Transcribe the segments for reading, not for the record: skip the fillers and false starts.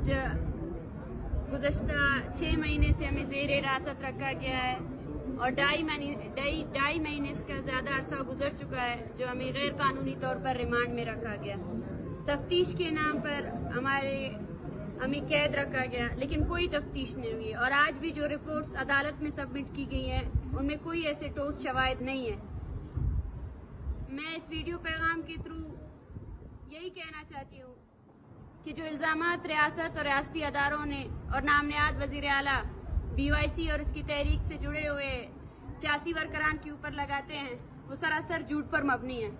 آج گزشتہ 6 مہینے سے ہمیں زیر حراست رکھا گیا ہے اور ڈھائی مہینے کا زیادہ عرصہ گزر چکا ہے جو ہمیں غیر قانونی طور پر ریمانڈ میں رکھا گیا. تفتیش کے نام پر ہمیں قید رکھا گیا لیکن کوئی تفتیش نہیں ہوئی اور آج بھی جو رپورٹس عدالت میں سبمٹ کی گئی ہیں ان میں کوئی ایسے ٹھوس شواہد نہیں ہے. میں اس ویڈیو پیغام کے تھرو یہی کہنا چاہتی ہوں کہ جو الزامات ریاست اور ریاستی اداروں نے اور نام نہاد وزیر اعلیٰ BYC اور اس کی تحریک سے جڑے ہوئے سیاسی ورکران کے اوپر لگاتے ہیں وہ سراسر جھوٹ پر مبنی ہیں.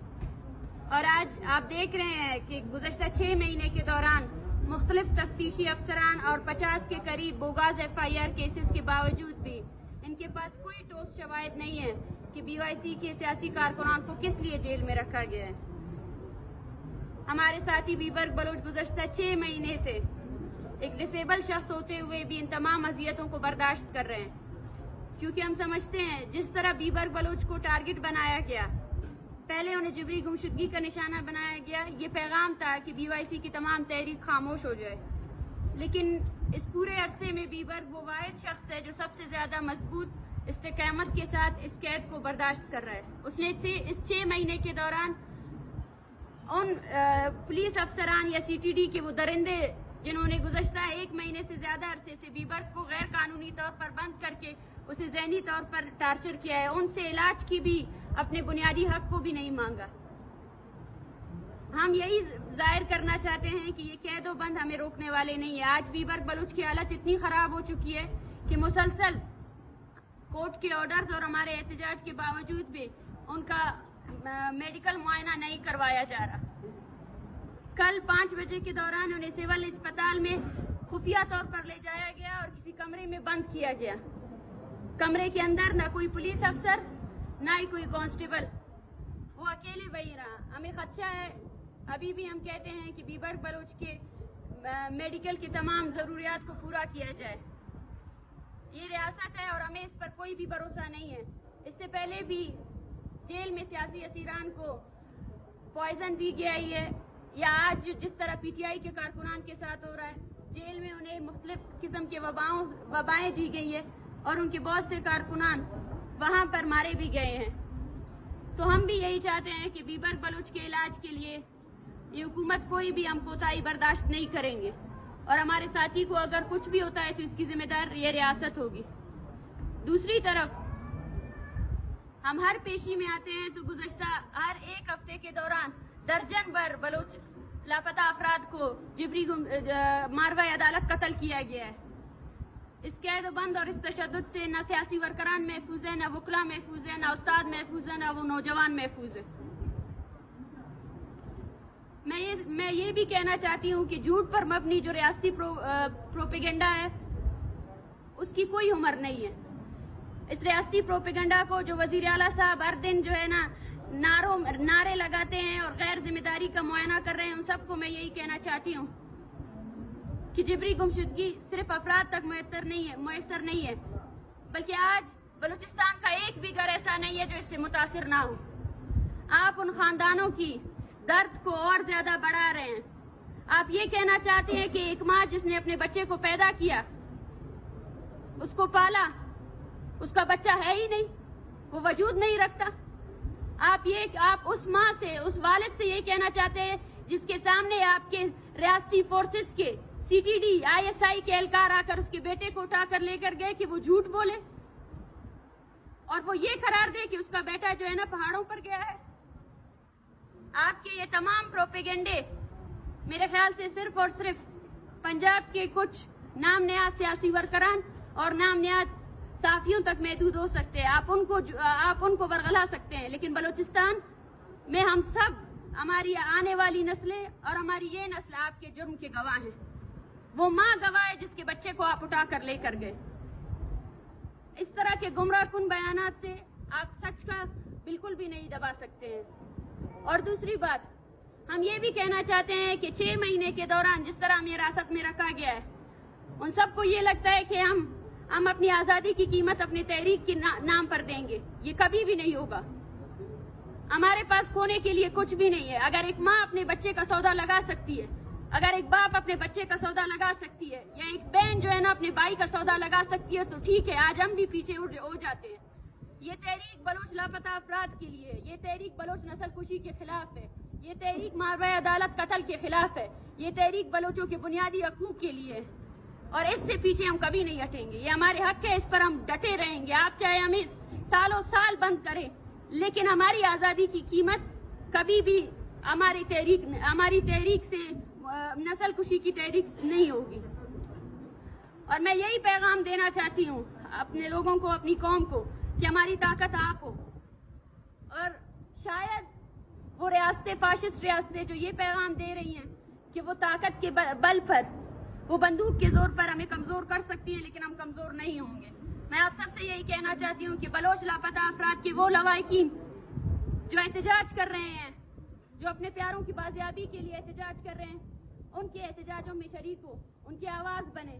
اور آج آپ دیکھ رہے ہیں کہ گزشتہ 6 مہینے کے دوران مختلف تفتیشی افسران اور 50 کے قریب بوگاز FIR کیسز کے باوجود بھی ان کے پاس کوئی ٹھوس شواہد نہیں ہے کہ BYC کے سیاسی کارکنان کو کس لیے جیل میں رکھا گیا ہے. ہمارے ساتھی بیبرگ بلوچ گزشتہ 6 مہینے سے ایک ڈسیبل شخص ہوتے ہوئے بھی ان تمام اذیتوں کو برداشت کر رہے ہیں کیونکہ ہم سمجھتے ہیں جس طرح بیبرگ بلوچ کو ٹارگٹ بنایا گیا, پہلے انہیں جبری گمشدگی کا نشانہ بنایا گیا, یہ پیغام تھا کہ BYC کی تمام تحریک خاموش ہو جائے. لیکن اس پورے عرصے میں بیبرگ وہ واحد شخص ہے جو سب سے زیادہ مضبوط استقامت کے ساتھ اس قید کو برداشت کر رہا ہے. اس نے اس 6 مہینے کے دوران ان پولیس افسران یا CTD کے وہ درندے جنہوں نے گزشتہ 1 مہینے سے زیادہ عرصے سے بیبرگ کو غیر قانونی طور پر بند کر کے اسے ذہنی طور پر ٹارچر کیا ہے, ان سے علاج کی بھی اپنے بنیادی حق کو بھی نہیں مانگا. ہم یہی ظاہر کرنا چاہتے ہیں کہ یہ قید و بند ہمیں روکنے والے نہیں ہیں. آج بیبرگ بلوچ کی حالت اتنی خراب ہو چکی ہے کہ مسلسل کورٹ کے آرڈرز اور ہمارے احتجاج کے باوجود بھی ان کا میڈیکل معائنہ نہیں کروایا جا رہا. کل 5 بجے کے دوران انہیں سول اسپتال میں خفیہ طور پر لے جایا گیا اور کسی کمرے میں بند کیا گیا. کمرے کے اندر نہ کوئی پولیس افسر نہ ہی کوئی کانسٹیبل, وہ اکیلے وہی رہا. ہمیں خدشہ ہے, ابھی بھی ہم کہتے ہیں کہ بیبرگ بلوچ کے میڈیکل کی تمام ضروریات کو پورا کیا جائے. یہ ریاست ہے اور ہمیں اس پر کوئی بھی بھروسہ نہیں ہے. اس سے پہلے بھی جیل میں سیاسی اسیران کو پوائزن دی گئی ہے یا آج جس طرح PTI کے کارکنان کے ساتھ ہو رہا ہے, جیل میں انہیں مختلف قسم کے وبائیں دی گئی ہے اور ان کے بہت سے کارکنان وہاں پر مارے بھی گئے ہیں. تو ہم بھی یہی چاہتے ہیں کہ بیبرگ بلوچ کے علاج کے لیے یہ حکومت کوئی بھی ہم کوتاہی برداشت نہیں کریں گے اور ہمارے ساتھی کو اگر کچھ بھی ہوتا ہے تو اس کی ذمہ دار یہ ریاست ہوگی. دوسری طرف ہم ہر پیشی میں آتے ہیں تو گزشتہ ہر 1 ہفتے کے دوران درجن بھر بلوچ لاپتہ افراد کو جبری ماروی عدالت قتل کیا گیا ہے. اس قید و بند اور اس تشدد سے نہ سیاسی ورکران محفوظ ہیں, نہ وکلاء محفوظ ہیں, نہ استاد محفوظ ہیں, نہ وہ نوجوان محفوظ ہیں. میں یہ بھی کہنا چاہتی ہوں کہ جھوٹ پر مبنی جو ریاستی پروپیگنڈا ہے اس کی کوئی عمر نہیں ہے. اس ریاستی پروپیگنڈا کو جو وزیر اعلیٰ صاحب ہر دن جو ہے نا نعرے لگاتے ہیں اور غیر ذمہ داری کا معائنہ کر رہے ہیں, ان سب کو میں یہی کہنا چاہتی ہوں کہ جبری گمشدگی صرف افراد تک میسر نہیں ہے بلکہ آج بلوچستان کا ایک بھی گھر ایسا نہیں ہے جو اس سے متاثر نہ ہو. آپ ان خاندانوں کی درد کو اور زیادہ بڑھا رہے ہیں. آپ یہ کہنا چاہتے ہیں کہ ایک ماں جس نے اپنے بچے کو پیدا کیا, اس کو پالا, اس کا بچہ ہے ہی نہیں, وہ وجود نہیں رکھتا. آپ اس ماں سے, اس والد سے یہ کہنا چاہتے ہیں جس کے سامنے آپ کے ریاستی فورسز کے CTD ISI کے اہلکار آ کر اس کے بیٹے کو اٹھا کر لے کر گئے کہ وہ جھوٹ بولے اور وہ یہ قرار دے کہ اس کا بیٹا جو ہے نا پہاڑوں پر گیا ہے. آپ کے یہ تمام پروپیگنڈے میرے خیال سے صرف اور صرف پنجاب کے کچھ نام نہاد سیاسی ورکران اور نام نہاد صحافیوں تک محدود ہو سکتے ہیں. آپ ان کو برگلا سکتے ہیں, لیکن بلوچستان میں ہم سب, ہماری آنے والی نسلیں اور ہماری یہ نسل آپ کے جرم کے گواہ ہیں. وہ ماں گواہ ہے جس کے بچے کو آپ اٹھا کر لے کر گئے. اس طرح کے گمراہ کن بیانات سے آپ سچ کا بالکل بھی نہیں دبا سکتے ہیں. اور دوسری بات, ہم یہ بھی کہنا چاہتے ہیں کہ 6 مہینے کے دوران جس طرح ہمیں حراست میں رکھا گیا ہے, ان سب کو یہ لگتا ہے کہ ہم اپنی آزادی کی قیمت اپنی تحریک کے نام پر دیں گے. یہ کبھی بھی نہیں ہوگا. ہمارے پاس کھونے کے لیے کچھ بھی نہیں ہے. اگر ایک ماں اپنے بچے کا سودا لگا سکتی ہے اگر ایک باپ اپنے بچے کا سودا لگا سکتی ہے یا ایک بہن جو ہے نا اپنے بھائی کا سودا لگا سکتی ہے تو ٹھیک ہے، آج ہم بھی پیچھے ہو جاتے ہیں۔ یہ تحریک بلوچ لاپتہ افراد کے لیے ہے، یہ تحریک بلوچ نسل کشی کے خلاف ہے، یہ تحریک ماورائے عدالت قتل کے خلاف ہے، یہ تحریک بلوچوں کے بنیادی حقوق کے لیے ہے، اور اس سے پیچھے ہم کبھی نہیں ہٹیں گے۔ یہ ہمارے حق ہے، اس پر ہم ڈٹے رہیں گے۔ آپ چاہے ہمیں سالوں سال بند کریں، لیکن ہماری آزادی کی قیمت کبھی بھی ہماری تحریک سے نسل کشی کی تحریک نہیں ہوگی۔ اور میں یہی پیغام دینا چاہتی ہوں اپنے لوگوں کو، اپنی قوم کو، کہ ہماری طاقت آپ ہو، اور شاید وہ ریاستیں، فاشسٹ ریاستیں جو یہ پیغام دے رہی ہیں کہ وہ طاقت کے بل پر، وہ بندوق کے زور پر ہمیں کمزور کر سکتی ہیں، لیکن ہم کمزور نہیں ہوں گے۔ میں آپ سب سے یہی کہنا چاہتی ہوں کہ بلوچ لاپتہ افراد کے وہ لواحقین جو احتجاج کر رہے ہیں، جو اپنے پیاروں کی بازیابی کے لیے احتجاج کر رہے ہیں، ان کے احتجاجوں میں شریک ہو، ان کی آواز بنے۔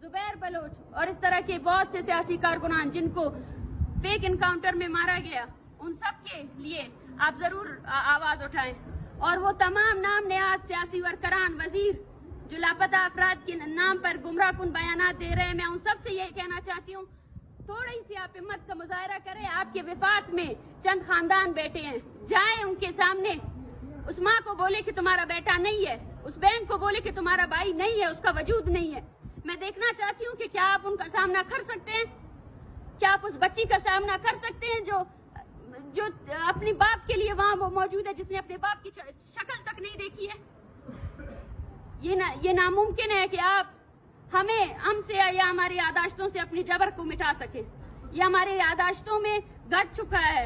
زبیر بلوچ اور اس طرح کے بہت سے سیاسی کارکنان جن کو فیک انکاؤنٹر میں مارا گیا، ان سب کے لیے آپ ضرور آواز اٹھائیں، اور وہ تمام نام نہاد سیاسی ورکران، وزیر جو لاپتہ افراد کے نام پر گمراہ کن بیانات دے رہے ہیں، میں ان سب سے یہ کہنا چاہتی ہوں تھوڑی سی آپ ہمت کا مظاہرہ کریں۔ آپ کے وفاق میں چند خاندان بیٹھے ہیں، جائیں ان کے سامنے، اس ماں کو بولے کہ تمہارا بیٹا نہیں ہے، اس بہن کو بولے کہ تمہارا بھائی نہیں ہے، اس کا وجود نہیں ہے۔ میں دیکھنا چاہتی ہوں کہ کیا آپ ان کا سامنا کر سکتے ہیں؟ کیا آپ اس بچی کا سامنا کر سکتے ہیں جو اپنے باپ کے لیے وہاں وہ موجود ہے، جس نے اپنے باپ کی شکل تک نہیں دیکھی ہے؟ یہ ناممکن ہے کہ آپ ہم سے یا ہماری یاداشتوں سے اپنی جبر کو مٹا سکیں۔ یہ ہمارے یاداشتوں میں گھٹ چکا ہے،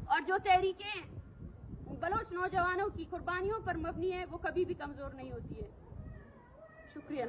اور جو تحریکیں بلوچ نوجوانوں کی قربانیوں پر مبنی ہے وہ کبھی بھی کمزور نہیں ہوتی ہے۔ شکریہ۔